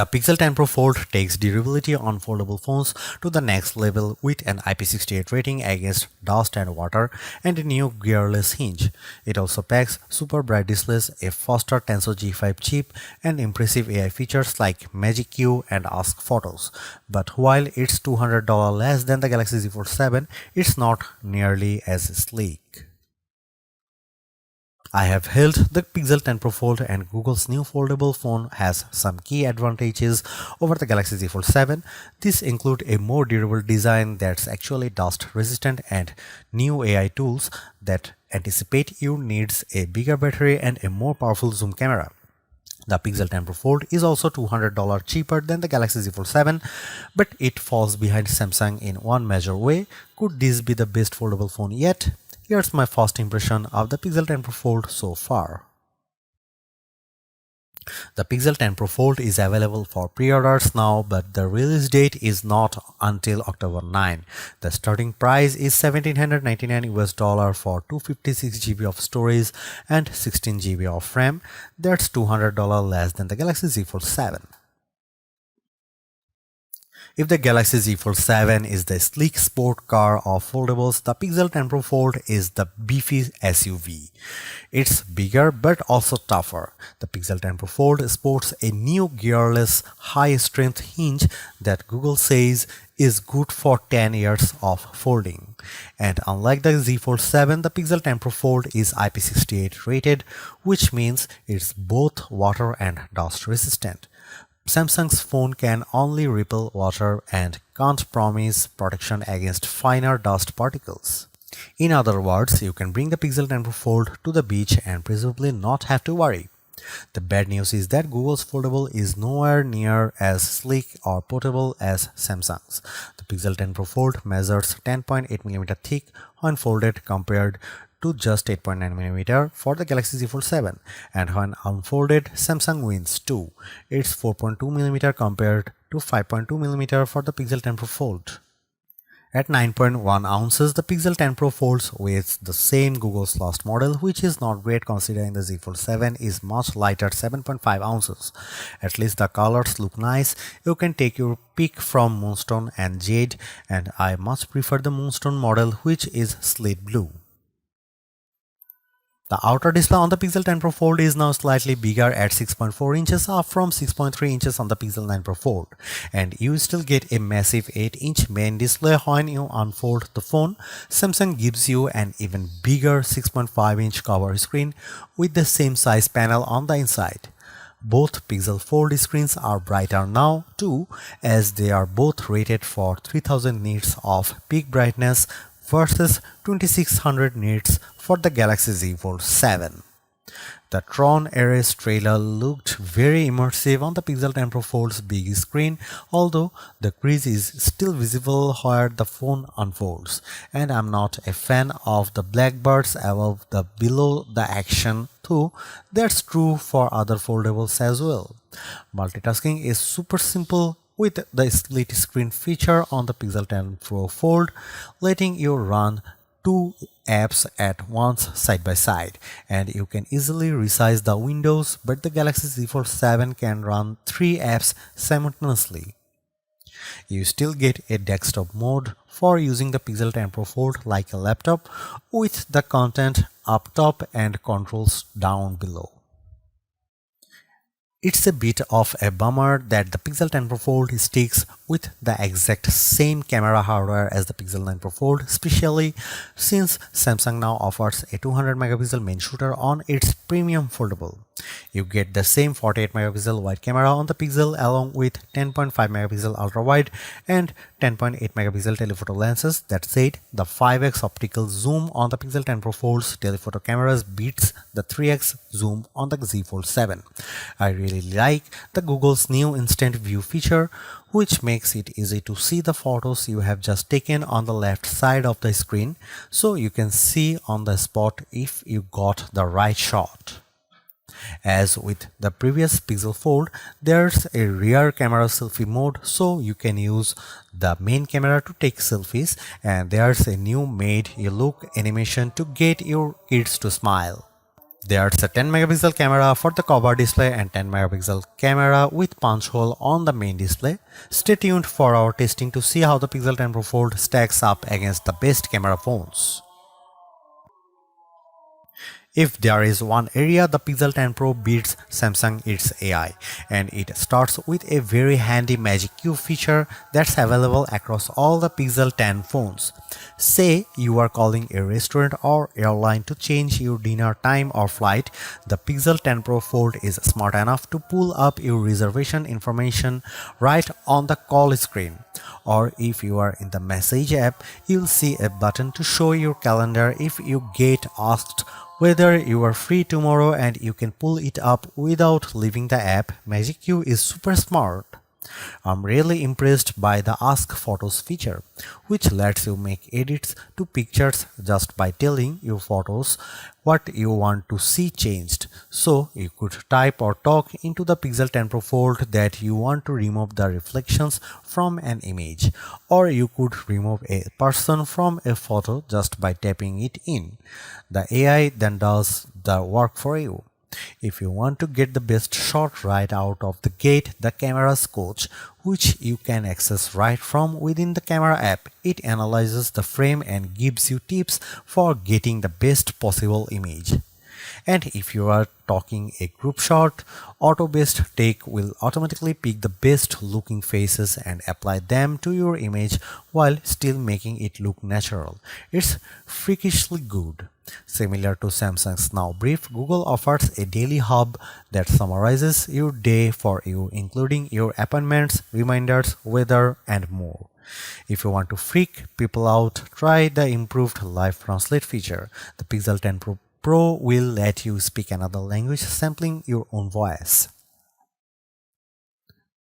The Pixel 10 Pro Fold takes durability on foldable phones to the next level with an IP68 rating against dust and water and a new gearless hinge. It also packs super bright displays, a faster Tensor G5 chip, and impressive AI features like Magic Q and Ask Photos. But while it's $200 less than the Galaxy Z Fold 7, it's not nearly as sleek. I have held the Pixel 10 Pro Fold, and Google's new foldable phone has some key advantages over the Galaxy Z Fold 7. These include a more durable design that's actually dust resistant and new AI tools that anticipate your needs, a bigger battery, and a more powerful zoom camera. The Pixel 10 Pro Fold is also $200 cheaper than the Galaxy Z Fold 7, but it falls behind Samsung in one major way. Could this be the best foldable phone yet? Here's my first impression of the Pixel 10 Pro Fold so far. The Pixel 10 Pro Fold is available for pre-orders now, but the release date is not until October 9. The starting price is $1,799 for 256 GB of storage and 16 GB of RAM. That's $200 less than the Galaxy Z Fold 7. If the Galaxy Z Fold 7 is the sleek sport car of foldables, the Pixel 10 Pro Fold is the beefy SUV. It's bigger but also tougher. The Pixel 10 Pro Fold sports a new gearless, high-strength hinge that Google says is good for 10 years of folding. And unlike the Z Fold 7, the Pixel 10 Pro Fold is IP68 rated, which means it's both water and dust resistant. Samsung's phone can only repel water and can't promise protection against finer dust particles. In other words, you can bring the Pixel 10 Pro Fold to the beach and presumably not have to worry. The bad news is that Google's foldable is nowhere near as sleek or portable as Samsung's. The Pixel 10 Pro Fold measures 10.8mm thick when folded compared to just 8.9mm for the Galaxy Z Fold 7, and when unfolded, Samsung wins too. It's 4.2mm compared to 5.2mm for the Pixel 10 Pro Fold. At 9.1 ounces, the Pixel 10 Pro folds weighs the same Google's last model, which is not great considering the Z Fold 7 is much lighter, 7.5 ounces. At least the colors look nice. You can take your pick from Moonstone and Jade, and I much prefer the Moonstone model, which is slate blue. The outer display on the Pixel 10 Pro Fold is now slightly bigger at 6.4 inches, up from 6.3 inches on the Pixel 9 Pro Fold, and you still get a massive 8-inch main display when you unfold the phone. Samsung gives you an even bigger 6.5-inch cover screen with the same size panel on the inside. Both Pixel Fold screens are brighter now too, as they are both rated for 3000 nits of peak brightness versus 2600 nits for the Galaxy Z Fold 7. The Tron Ares trailer looked very immersive on the Pixel 10 Pro Fold's big screen, although the crease is still visible where the phone unfolds, and I'm not a fan of the blackbirds above the below the action, though that's true for other foldables as well. Multitasking is super simple with the split screen feature on the Pixel 10 Pro Fold, letting you run two apps at once side by side, and you can easily resize the windows, but the Galaxy Z Fold 7 can run 3 apps simultaneously. You still get a desktop mode for using the Pixel 10 Pro Fold like a laptop, with the content up top and controls down below. It's a bit of a bummer that the Pixel 10 Pro Fold sticks with the exact same camera hardware as the Pixel 9 Pro Fold, especially since Samsung now offers a 200 megapixel main shooter on its premium foldable. You get the same 48 megapixel wide camera on the Pixel along with 10.5 megapixel ultra wide and 10.8 megapixel telephoto lenses. That said, the 5x optical zoom on the Pixel 10 Pro Fold's telephoto cameras beats the 3x zoom on the Z Fold 7. I really like the Google's new instant view feature, which makes it easy to see the photos you have just taken on the left side of the screen, so you can see on the spot if you got the right shot. As with the previous Pixel Fold, there's a rear camera selfie mode, so you can use the main camera to take selfies, and there's a new made you look animation to get your kids to smile. There's a 10 megapixel camera for the cover display and 10 megapixel camera with punch hole on the main display. Stay tuned for our testing to see how the Pixel 10 Pro Fold stacks up against the best camera phones. If there is one area the Pixel 10 Pro beats Samsung, it's AI, and it starts with a very handy Magic Cube feature that's available across all the Pixel 10 phones. Say you are calling a restaurant or airline to change your dinner time or flight, the Pixel 10 Pro Fold is smart enough to pull up your reservation information right on the call screen. Or if you are in the message app, you'll see a button to show your calendar if you get asked whether you are free tomorrow, and you can pull it up without leaving the app. Magic Cube is super smart. I'm really impressed by the Ask Photos feature, which lets you make edits to pictures just by telling your photos what you want to see changed. So you could type or talk into the Pixel 10 Pro Fold that you want to remove the reflections from an image, or you could remove a person from a photo just by tapping it in. The AI then does the work for you. If you want to get the best shot right out of the gate, the camera's coach, which you can access right from within the camera app, it analyzes the frame and gives you tips for getting the best possible image. And if you are talking a group shot, auto-based take will automatically pick the best looking faces and apply them to your image while still making it look natural. It's freakishly good. Similar to Samsung's Now Brief, Google offers a daily hub that summarizes your day for you, including your appointments, reminders, weather, and more. If you want to freak people out, try the improved Live Translate feature. The Pixel 10 Pro will let you speak another language, sampling your own voice.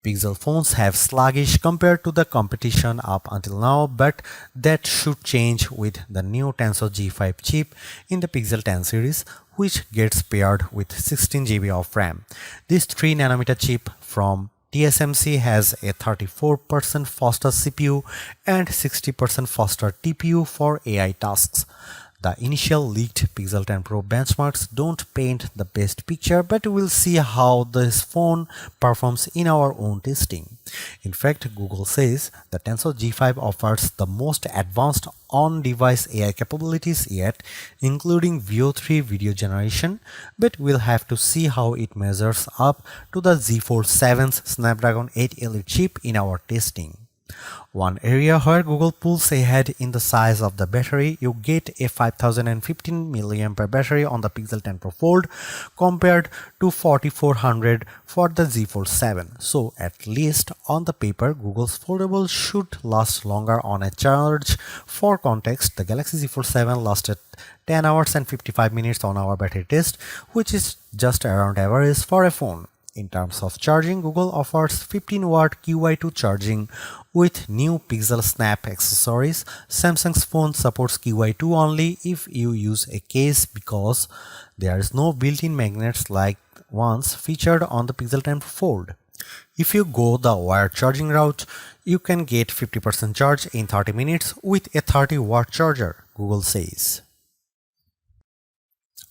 Pixel phones have sluggish compared to the competition up until now, but that should change with the new Tensor G5 chip in the Pixel 10 series, which gets paired with 16 GB of RAM. This 3nm chip from TSMC has a 34% faster CPU and 60% faster TPU for AI tasks. The initial leaked Pixel 10 Pro benchmarks don't paint the best picture, but we'll see how this phone performs in our own testing. In fact, Google says the Tensor G5 offers the most advanced on-device AI capabilities yet, including VO3 video generation, but we'll have to see how it measures up to the Z Fold 7's Snapdragon 8 Elite chip in our testing. One area where Google pulls ahead in the size of the battery, you get a 5015 mAh battery on the Pixel 10 Pro Fold compared to 4400 for the Z Fold 7. So at least on the paper, Google's foldable should last longer on a charge. For context, the Galaxy Z Fold 7 lasted 10 hours and 55 minutes on our battery test, which is just around average for a phone. In terms of charging, Google offers 15-watt QI2 charging with new PixelSnap accessories. Samsung's phone supports QI2 only if you use a case because there is no built-in magnets like ones featured on the Pixel 10 Fold. If you go the wired charging route, you can get 50% charge in 30 minutes with a 30-watt charger, Google says.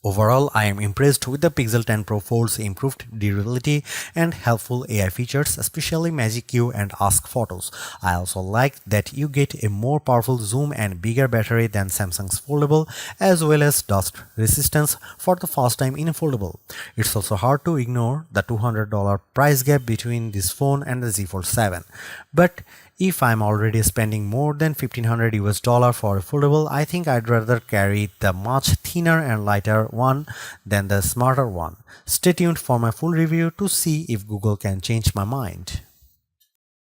Overall, I am impressed with the Pixel 10 Pro Fold's improved durability and helpful AI features, especially Magic Cube and Ask Photos. I also like that you get a more powerful zoom and bigger battery than Samsung's foldable, as well as dust resistance for the first time in a foldable. It's also hard to ignore the $200 price gap between this phone and the Z Fold 7. But if I'm already spending more than $1,500 for a foldable, I think I'd rather carry the much thinner and lighter one than the smarter one. Stay tuned for my full review to see if Google can change my mind.